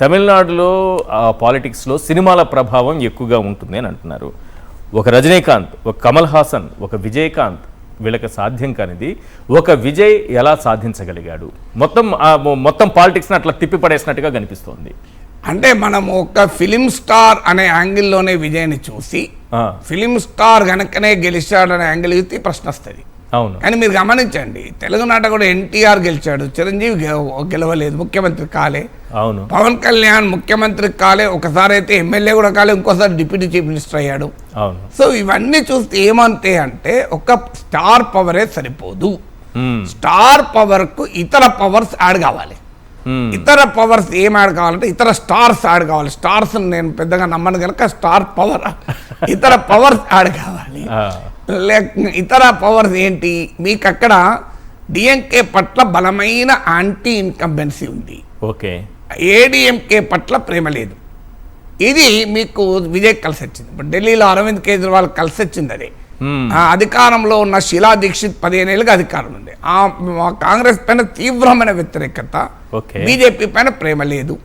తమిళనాడులో పాలిటిక్స్లో సినిమాల ప్రభావం ఎక్కువగా ఉంటుంది అని అంటున్నారు. ఒక రజనీకాంత్, ఒక కమల్ హాసన్, ఒక విజయకాంత్ వీళ్ళకి సాధ్యం కానిది ఒక విజయ్ ఎలా సాధించగలిగాడు? మొత్తం పాలిటిక్స్ని అట్లా తిప్పిపడేసినట్టుగా కనిపిస్తోంది. అంటే మనం ఒక ఫిలిం స్టార్ అనే యాంగిల్లోనే విజయ్ని చూసి ఫిలిం స్టార్ గనకనే గెలిచాడనే యాంగిల్ చూసి ప్రశ్న వస్తుంది. అవును, కానీ మీరు గమనించండి, తెలుగునాట కూడా ఎన్టీఆర్ గెలిచాడు, చిరంజీవి గెలవలేదు, ముఖ్యమంత్రి కాలే. అవును, పవన్ కళ్యాణ్ ముఖ్యమంత్రి కాలే, ఒకసారి అయితే ఎమ్మెల్యే కూడా కాలే, ఇంకోసారి డిప్యూటీ చీఫ్ మినిస్టర్ అయ్యాడు. అవును. సో ఇవన్నీ చూస్తే ఏమంతే అంటే ఒక స్టార్ పవరే సరిపోదు, స్టార్ పవర్ కు ఇతర పవర్స్ యాడ్ కావాలి. ఇతర పవర్స్ ఏం యాడ్ కావాలంటే ఇతర స్టార్స్ యాడ్ కావాలి. స్టార్స్ నేను పెద్దగా నమ్మను కనుక స్టార్ పవర్, ఇతర పవర్స్ యాడ్ కావాలి. ఇతర పవర్స్ ఏంటి? మీకు అక్కడ డిఎంకే పట్ల బలమైన యాంటీ ఇన్కంబెన్సీ ఉంది. ఓకే, ఏడిఎంకే పట్ల ప్రేమ లేదు. ఇది మీకు విజయ్ కలిసి వచ్చింది. ఇప్పుడు ఢిల్లీలో అరవింద్ కేజ్రీవాల్ కలిసి వచ్చింది. అదే అధికారంలో ఉన్న శీలా దీక్షిత్ 15 ఏళ్ళుగా అధికారం ఉంది. కాంగ్రెస్ పైన తీవ్రమైన వ్యతిరేకత, బీజేపీ పైన ప్రేమ లేదు.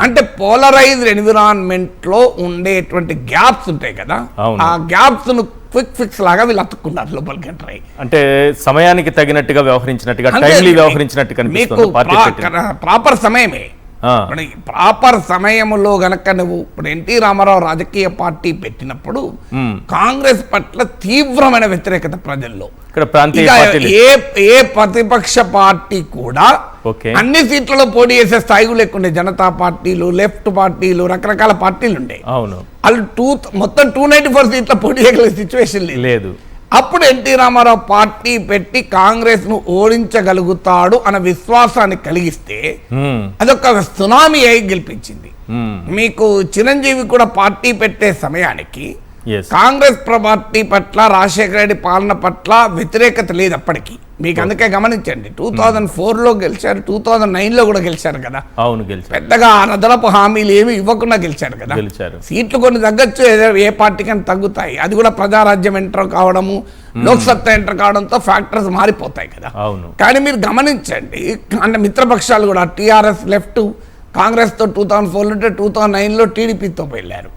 అంటే పోలరైజ్డ్ ఎన్విరాన్మెంట్ లో ఉండేటువంటి గ్యాప్స్ ఉంటాయి కదా, ఆ గ్యాప్స్ ను క్విక్ ఫిక్స్ లాగా వీళ్ళు అతుక్కున్నారు లోపలికి ఎంటర్ అయ్యి. అంటే సమయానికి తగినట్టుగా వ్యవహరించినట్టుగా, టైమ్లీ వ్యవహరించినట్టుగా మీకు ప్రాపర్ సమయమే. ప్రాపర్ సమయంలో గనక నువ్వు ఇప్పుడు ఎన్టీ రామారావు రాజకీయ పార్టీ పెట్టినప్పుడు కాంగ్రెస్ పట్ల తీవ్రమైన వ్యతిరేకత ప్రజల్లో. ఏ ప్రతిపక్ష పార్టీ కూడా అన్ని సీట్లలో పోటీ చేసే స్థాయి లేకుండే. జనతా పార్టీలు, లెఫ్ట్ పార్టీలు, రకరకాల పార్టీలు ఉండే. అవును, వాళ్ళు మొత్తం 294 సీట్ల పోటీ చేయగలిగే సిచ్యువేషన్ లేదు. అప్పుడు ఎన్టీ రామారావు పార్టీ పెట్టి కాంగ్రెస్ ను ఓడించగలుగుతాడు అన్న విశ్వాసాన్ని కలిగిస్తే అదొక సునామీ అయి గెలిపించింది. మీకు చిరంజీవి కూడా పార్టీ పెట్టే సమయానికి కాంగ్రెస్ పార్టీ పట్ల, రాజశేఖర రెడ్డి పాలన పట్ల వ్యతిరేకత లేదు అప్పటికి. మీకు అందుకే గమనించండి, 2004లో గెలిచారు, 2009లో కూడా గెలిచారు కదా. అవును, పెద్దగా అదనపు హామీలు ఏమి ఇవ్వకుండా గెలిచారు కదా. సీట్లు కొన్ని తగ్గచ్చు, ఏ పార్టీకైనా తగ్గుతాయి. అది కూడా ప్రజారాజ్యం ఎంటర్ కావడము, లోక్సత్తా ఎంటర్ కావడంతో ఫ్యాక్టర్స్ మారిపోతాయి కదా. కానీ మీరు గమనించండి, అంటే మిత్రపక్షాలు కూడా టీఆర్ఎస్, లెఫ్ట్, కాంగ్రెస్ తో 2004 నుండి 2009లో టీడీపీతో వెళ్ళారు.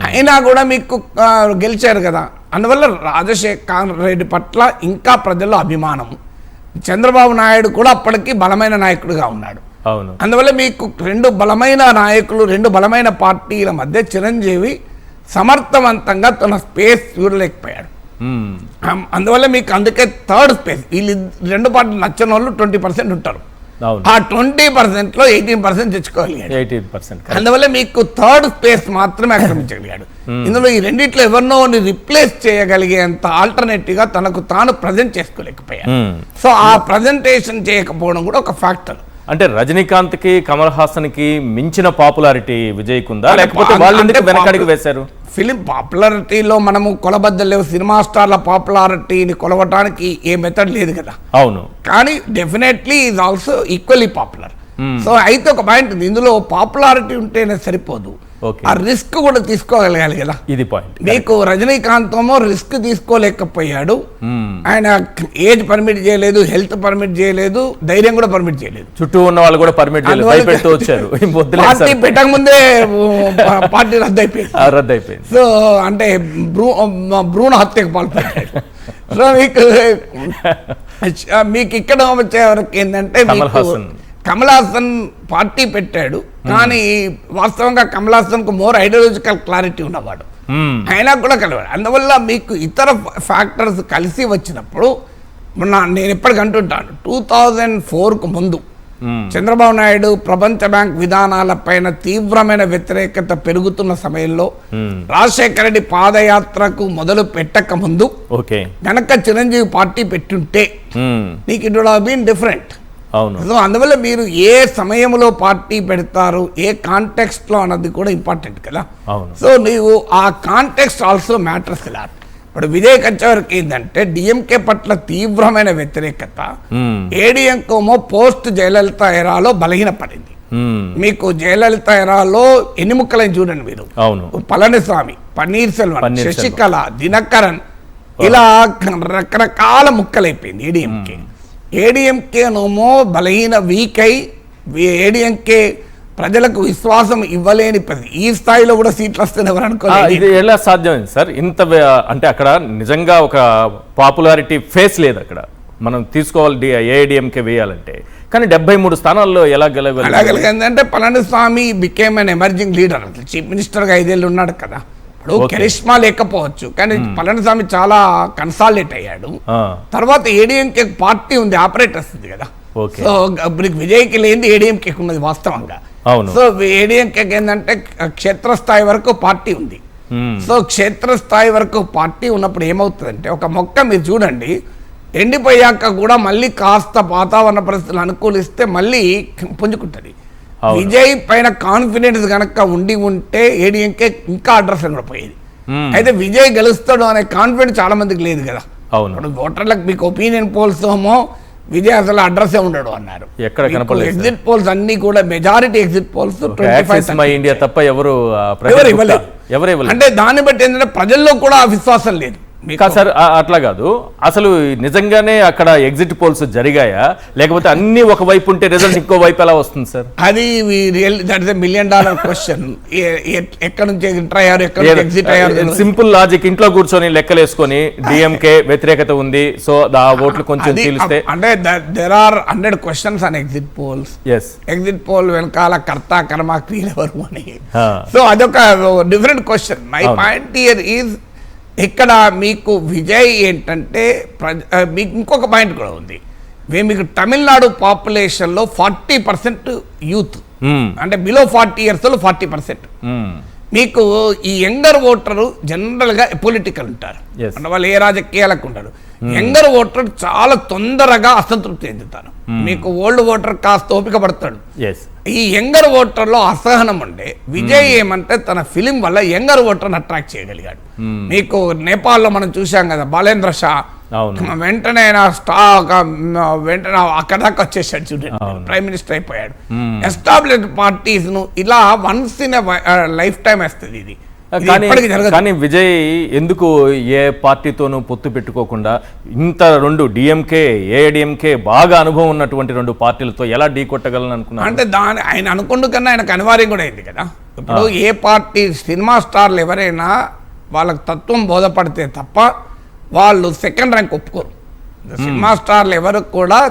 అయినా కూడా మీకు గెలిచారు కదా. అందువల్ల రాజశేఖర రెడ్డి పట్ల ఇంకా ప్రజల్లో అభిమానం. చంద్రబాబు నాయుడు కూడా అప్పటికి బలమైన నాయకుడిగా ఉన్నాడు. అందువల్ల మీకు రెండు బలమైన నాయకులు, రెండు బలమైన పార్టీల మధ్య చిరంజీవి సమర్థవంతంగా తన స్పేస్ చూడలేకపోయాడు. అందువల్ల మీకు అందుకే థర్డ్ స్పేస్, వీళ్ళు రెండు పార్టీలు నచ్చని వాళ్ళు 20% ఉంటారు. ఆ 20% లో 18% తెచ్చుకోగలిగాడు. అందువల్ల మీకు థర్డ్ స్పేస్ మాత్రమే ఆక్రమించగలిగాడు. ఇందులో ఈ రెండిట్లో ఎవరినో రిప్లేస్ చేయగలిగేంత ఆల్టర్నేటివ్ గా తనకు తాను ప్రజెంట్ చేసుకోలేకపోయాడు. సో ఆ ప్రజెంటేషన్ చేయకపోవడం కూడా ఒక ఫ్యాక్టర్. అంటే రజనీకాంత్ కి, కమల్ హాసన్ కి మించిన పాపులారిటీ విజయ్ కుందా, లేకపోతే వాళ్ళు వెనకడికి వేశారు? ఫిలిం పాపులారిటీలో మనము కొలబద్దలేవు. సినిమా స్టార్ల పాపులారిటీని కొలవటానికి ఏ మెథడ్ లేదు కదా. అవును, కానీ definitely is also equally popular. So అయితే ఒక పాయింట్ ఉంది, ఇందులో పాపులారిటీ ఉంటేనే సరిపోదు, ఆ రిస్క్ కూడా తీసుకోగలగాలి కదా. ఇది పాయింట్. మీకు రజనీకాంత్ ఏమో రిస్క్ తీసుకోలేకపోయాడు. ఆయన ఏజ్ పర్మిట్ చేయలేదు, హెల్త్ పర్మిట్ చేయలేదు, ధైర్యం కూడా పర్మిట్ చేయలేదు. చుట్టూ ఉన్న వాళ్ళు కూడా పర్మిట్ చేయలేదు. పార్టీ పెట్టక ముందే పార్టీ రద్దయిపోయింది. సో అంటే భ్రూణ హత్యకు పాల్పడ్డాడు. సో మీకు ఇక్కడ వచ్చే వరకు ఏంటంటే కమల్ హాసన్ పార్టీ పెట్టాడు, కానీ వాస్తవంగా కమల్ హాసన్ కు మోర్ ఐడియాలజికల్ క్లారిటీ ఉన్నవాడు. అయినా కూడా కలవాడు. అందువల్ల మీకు ఇతర ఫ్యాక్టర్స్ కలిసి వచ్చినప్పుడు నేను ఎప్పటికంటుంటాను, 2004కు ముందు చంద్రబాబు నాయుడు ప్రపంచ బ్యాంక్ విధానాల పైన తీవ్రమైన వ్యతిరేకత పెరుగుతున్న సమయంలో, రాజశేఖర రెడ్డి పాదయాత్రకు మొదలు పెట్టక ముందు గనక చిరంజీవి పార్టీ పెట్టుంటే నీకు it would have been different. So అందువల్ల మీరు ఏ సమయంలో పార్టీ పెడతారు, ఏ కాంటెక్స్ట్ లో అన్నది కూడా ఇంపార్టెంట్ కదా. సో నీవు ఆ కాంటెక్స్ట్ ఆల్సో మ్యాటర్స్ ఇలా. ఇప్పుడు విజయ్ వచ్చేవరకు ఏంటంటే డిఎంకే పట్ల తీవ్రమైన వ్యతిరేకత, ఏడీఎంకేమో పోస్ట్ జయలలిత ఎరాలో బలహీనపడింది. మీకు జయలలిత ఎరాలో ఎన్ని ముక్కలని చూడండి మీరు, పళనిస్వామి, పన్నీర్ సెల్వన్, శశికళ, దినకరన్, ఇలా రకరకాల ముక్కలైపోయింది ఏడీఎంకే. ఏడీఎంకేనేమో బలహీన వీక్ అయి ఏడీఎంకే ప్రజలకు విశ్వాసం ఇవ్వలేని ఈ స్థాయిలో కూడా సీట్లు వస్తాయని ఎవరు అనుకోలేదు. ఇది ఎలా సాధ్యమైంది సార్? ఇంత అంటే అక్కడ నిజంగా ఒక పాపులారిటీ ఫేస్ లేదు అక్కడ, మనం తీసుకోవాలి ఏఐడిఎంకే వేయాలంటే, కానీ 73 స్థానాల్లో ఎలా గెలగలిగిందంటే Palaniswami became an emerging leader. Chief మినిస్టర్గా 5 ఏళ్ళు ఉన్నాడు కదా, ఇప్పుడు కరిష్మా లేకపోవచ్చు కానీ పళనిస్వామి చాలా కన్సాలిడేట్ అయ్యాడు. తర్వాత ఏడీఎంకే పార్టీ ఉంది, ఆపరేటర్స్ ఉంది కదా. సో ఇప్పుడు విజయ్కి లేనిది ఏడీఎంకే ఉన్నది వాస్తవంగా. సో ఏడీఎంకే ఏంటంటే క్షేత్రస్థాయి వరకు పార్టీ ఉంది. సో క్షేత్రస్థాయి వరకు పార్టీ ఉన్నప్పుడు ఏమవుతుందంటే, ఒక మొక్క మీరు చూడండి ఎండిపోయాక కూడా మళ్ళీ కాస్త వాతావరణ పరిస్థితులు అనుకూలిస్తే మళ్ళీ పుంజుకుంటుంది. విజయ్ పైన కాన్ఫిడెన్స్ కనుక ఉంటే ఏడీఎంకే ఇంకా అడ్రస్ కూడా పోయేది. అయితే విజయ్ గెలుస్తాడు అనే కాన్ఫిడెన్స్ చాలా మందికి లేదు కదా. ఇప్పుడు ఓటర్లకు మీకు ఒపీనియన్ పోల్స్ ఏమో విజయ్ అసలు అడ్రస్ ఉండడు అన్నారు. ఎగ్జిట్ పోల్స్ అన్ని కూడా మెజారిటీ ఎగ్జిట్ పోల్స్ 25 ఇండియా తప్ప ఎవరు ఇవ్వలేదు. అంటే దాన్ని బట్టి ఏంటంటే ప్రజల్లో కూడా విశ్వాసం లేదు. సార్ అట్లా కాదు, అసలు నిజంగానే అక్కడ ఎగ్జిట్ పోల్స్ జరిగాయా, లేకపోతే అన్ని ఒక వైపు ఉంటే రిజల్ట్ ఇంకో వైపు ఎలా వస్తుంది సార్? అది దట్ ఇస్ $1 మిలియన్ క్వశ్చన్. ఎక్కడ నుంచి ఎంటర్ అయ్యారు, ఎక్కడ నుంచి ఎగ్జిట్ అయ్యారు? సింపుల్ లాజిక్, ఇంట్లో కూర్చొని లెక్కలేసుకొని డిఎంకే వ్యతిరేకత ఉంది, సో ఆ ఓట్లు కొంచెం తెలిస్తే అంటే there are 100 questions on exit polls. Exit poll వెనకాల కర్త కర్మ క్రియలు ఎవరు అని. సో అదొక different question. My point here is, ఇక్కడ మీకు విజయ్ ఏంటంటే మీకు ఇంకొక పాయింట్ కూడా ఉంది. మీకు తమిళనాడు పాపులేషన్లో 40% యూత్, అంటే బిలో 40 years 40%. మీకు ఈ యంగర్ ఓటరు జనరల్గా పొలిటికల్ ఉంటారు, అంటే వాళ్ళు ఏ రాజకీయాలకు ఉంటారు. యంగర్ ఓటర్ చాలా తొందరగా అసంతృప్తి చెందుతారు. మీకు ఓల్డ్ ఓటర్ కాస్త ఓపిక పడతాడు. ఈ యంగర్ ఓటర్లో అసహనం ఉండే విజయ్ ఏమంటే తన ఫిలిం వల్ల యంగర్ ఓటర్ని అట్రాక్ట్ చేయగలిగాడు. మీకు నేపాల్లో మనం చూసాం కదా, బాలేంద్ర షా వెంటనే వెంటనే అక్కడ దాకా వచ్చేసాడు చూడండి, ప్రైమ్ మినిస్టర్ అయిపోయాడు. ఎస్టాబ్లిష్డ్ పార్టీస్ ను ఇలా వన్స్ ఇన్ లైఫ్ టైం వస్తుంది ఇది. కానీ విజయ్ ఎందుకు ఏ పార్టీతోనూ పొత్తు పెట్టుకోకుండా ఇంత రెండు డిఎంకే ఏఐడిఎంకే బాగా అనుభవం ఉన్నటువంటి 2 పార్టీలతో ఎలా ఢీ కొట్టగలను అనుకున్నాను? అంటే ఆయన అనుకుంటూ కన్నా ఆయనకు అనివార్యం కూడా అయింది కదా. ఇప్పుడు ఏ పార్టీ సినిమా స్టార్లు ఎవరైనా వాళ్ళకి తత్వం బోధపడితే తప్ప వాళ్ళు సెకండ్ ర్యాంక్ ఒప్పుకోరు. సినిమా స్టార్లు ఎవరు కూడా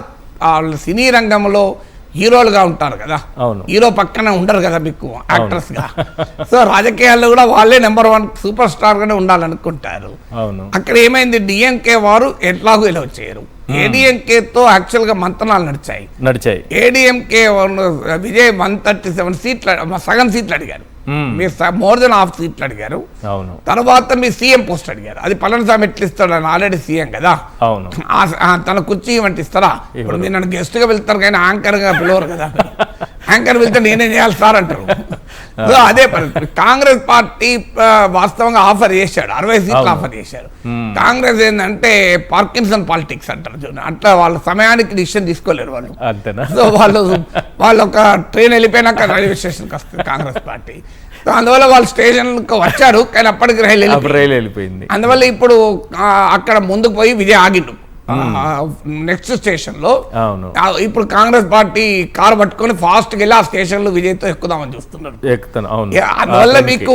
వాళ్ళు సినీ రంగంలో హీరోలుగా ఉంటారు కదా, హీరో పక్కన ఉండరు కదా మీకు యాక్టర్స్ గా. సో రాజకీయాల్లో కూడా వాళ్ళే నెంబర్ 1 సూపర్ స్టార్ గానే ఉండాలనుకుంటారు. అక్కడ ఏమైంది, డిఎంకే వారు ఎట్లాగూ ఇలా వచ్చారు. ఏడీఎంకేతో యాక్చువల్ గా మంతనాలు నడిచాయి. ఏడీఎంకే విజయ్ 137 సీట్లు, సగం సీట్లు అడిగారు. మీరు మోర్ దెన్ హాఫ్ సీట్లు అడిగారు. తర్వాత మీ సీఎం పోస్ట్ అడిగారు. అది పళనిస్వామి ఎట్లు ఇస్తాడు, అని ఆల్రెడీ సీఎం కదా, తన కుర్చీ ఇవ్వండి ఇస్తారా? ఇప్పుడు మీరు నన్ను గెస్ట్ గా వెళ్తారు కానీ యాంకర్ గా పిలవరు కదా. యాంకర్ వెళ్తే నేనేం చేయాలి సార్ అంటారు. అదే పరిస్థితి. కాంగ్రెస్ పార్టీ వాస్తవంగా ఆఫర్ చేశాడు, 60 సీట్లు ఆఫర్ చేశారు. కాంగ్రెస్ ఏంటంటే పార్కిన్సన్ పాలిటిక్స్ అంటారు చూడండి, అట్లా వాళ్ళ సమయానికి డిసిషన్ తీసుకోలేరు వాళ్ళు. సో వాళ్ళు ఒక ట్రైన్ వెళ్ళిపోయినాక రైల్వే స్టేషన్కి వస్తుంది కాంగ్రెస్ పార్టీ. సో అందువల్ల వాళ్ళు స్టేషన్కి వచ్చారు కానీ అప్పటికి రైలు వెళ్ళిపోయింది. అందువల్ల ఇప్పుడు అక్కడ ముందుకు పోయి విజయ్ ఆగిండు నెక్స్ట్ స్టేషన్ లో. ఇప్పుడు కాంగ్రెస్ పార్టీ కారు పట్టుకొని ఫాస్ట్ గా వెళ్ళి ఆ స్టేషన్ లో విజయ్ తో ఎక్కుదామని చూస్తున్నారు. అందువల్ల మీకు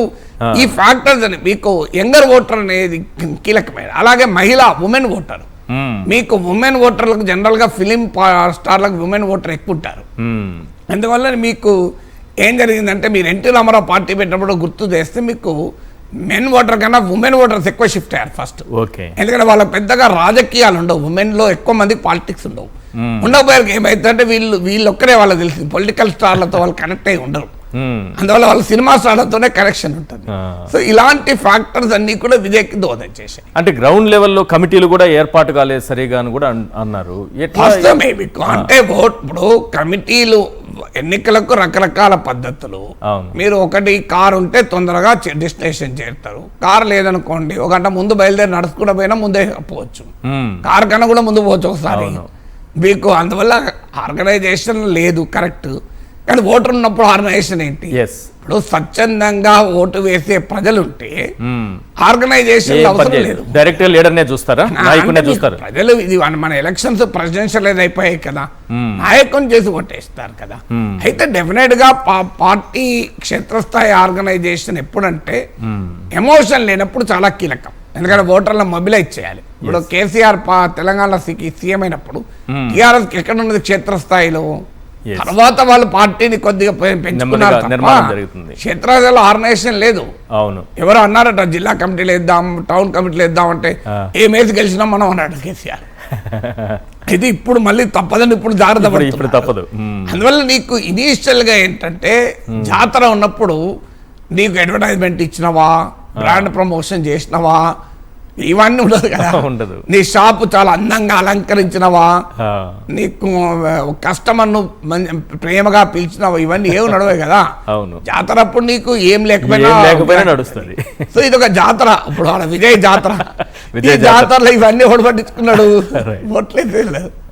ఈ ఫ్యాక్టర్స్ అని, మీకు యంగర్ ఓటర్ అనేది కీలకమైన, అలాగే ఉమెన్ ఓటర్. మీకు ఉమెన్ ఓటర్లకు జనరల్ గా ఫిలిం స్టార్లకు ఉమెన్ ఓటర్ ఎక్కువ ఉంటారు. అందువల్ల మీకు ఏం జరిగిందంటే, మీరు ఎన్టీ రామారావు పార్టీ పెట్టినప్పుడు గుర్తు చేస్తే మీకు మెన్ ఓటర్ కన్నా ఉమెన్ ఓటర్స్ ఎక్కువ షిఫ్ట్ అయ్యారు ఫస్ట్. ఎందుకంటే వాళ్ళకి పెద్దగా రాజకీయాలు ఉండవు, ఉమెన్ లో ఎక్కువ మందికి పాలిటిక్స్ ఉండవు. ఉండకపోయారు ఏమైతుందంటే వీళ్ళు ఒక్కరే వాళ్ళకి తెలిసింది, పొలిటికల్ స్టార్లతో వాళ్ళు కనెక్ట్ అయ్యి ఉండరు. అందువల్ల వాళ్ళ సినిమా స్టార్లతోనే కనెక్షన్ ఉంటుంది. సో ఇలాంటి ఫ్యాక్టర్స్ అన్ని కూడా విజయ్కి దోహదం చేశాయి. అంటే గ్రౌండ్ లెవెల్లో కమిటీలు కూడా ఏర్పాటు కాలేదు సరిగా అని కూడా అన్నారు. అంటే ఇప్పుడు కమిటీలు ఎన్నికలకు రకరకాల పద్ధతులు. మీరు ఒకటి కారు ఉంటే తొందరగా డెస్టినేషన్ చేరుతారు, కారు లేదనుకోండి 1 గంట ముందు బయలుదేరి నడుచుకుంటూ పోయినా ముందే పోవచ్చు, కారు కన్నా కూడా ముందు పోవచ్చు ఒకసారి మీకు. అందువల్ల ఆర్గనైజేషన్ లేదు కరెక్ట్. కానీ ఓటర్ ఉన్నప్పుడు ఆర్గనైజేషన్ ఏంటి? ఎస్. ఇప్పుడు స్వచ్ఛందంగా ఓటు వేసే ప్రజలుంటే ఆర్గనైజేషన్ అవసరం లేదు. డైరెక్ట్ లీడర్నే చూస్తారా, నాయకుడినే చూస్తారు ప్రజలు. ఇది మన ఎలక్షన్స్ ప్రెసిడెన్షియల్ అయిపోయాయి కదా, నాయకుని చేసి ఓటేస్తారు కదా. అయితే డెఫినెట్ గా పార్టీ క్షేత్రస్థాయి ఆర్గనైజేషన్ ఎప్పుడంటే ఎమోషన్ లేనప్పుడు చాలా కీలకం. ఎందుకంటే ఓటర్లను మొబిలైజ్ చేయాలి. ఇప్పుడు కేసీఆర్ తెలంగాణ సీఎం అయినప్పుడు టీఆర్ఎస్ ఎక్కడ ఉన్నది క్షేత్రస్థాయిలో. తర్వాత వాళ్ళు పార్టీని కొద్దిగా పెంచుకున్నారు తప్ప క్షేత్రస్థాయిలో ఆర్గనైజేషన్ లేదు. అవును, ఎవరు అన్నారట జిల్లా కమిటీలు వేద్దాం, టౌన్ కమిటీలు వేద్దాం అంటే ఏమేసి గెలిచినాం మనం అన్నాడు కేసీఆర్. ఇది ఇప్పుడు మళ్ళీ తప్పదని ఇప్పుడు జాగ్రత్త తప్పదు. అందువల్ల నీకు ఇనీషియల్ గా ఏంటంటే జాతర ఉన్నప్పుడు నీకు అడ్వర్టైజ్మెంట్ ఇచ్చినవా, బ్రాండ్ ప్రమోషన్ చేసినవా, ఇవన్నీ ఉండదు కదా. ఉండదు. నీ షాపు చాలా అందంగా అలంకరించినవా, నీకు కస్టమర్ ను ప్రేమగా పిలిచినవా, ఇవన్నీ ఏమి నడవే కదా. అవును, జాతర అప్పుడు నీకు ఏం లేకపోయినా నడుస్తుంది. సో ఇది ఒక జాతర. ఇప్పుడు విజయ్ జాతర, ఈ జాతరలో ఇవన్నీ ఓడి పట్టించుకున్నాడు, ఓట్లేదు.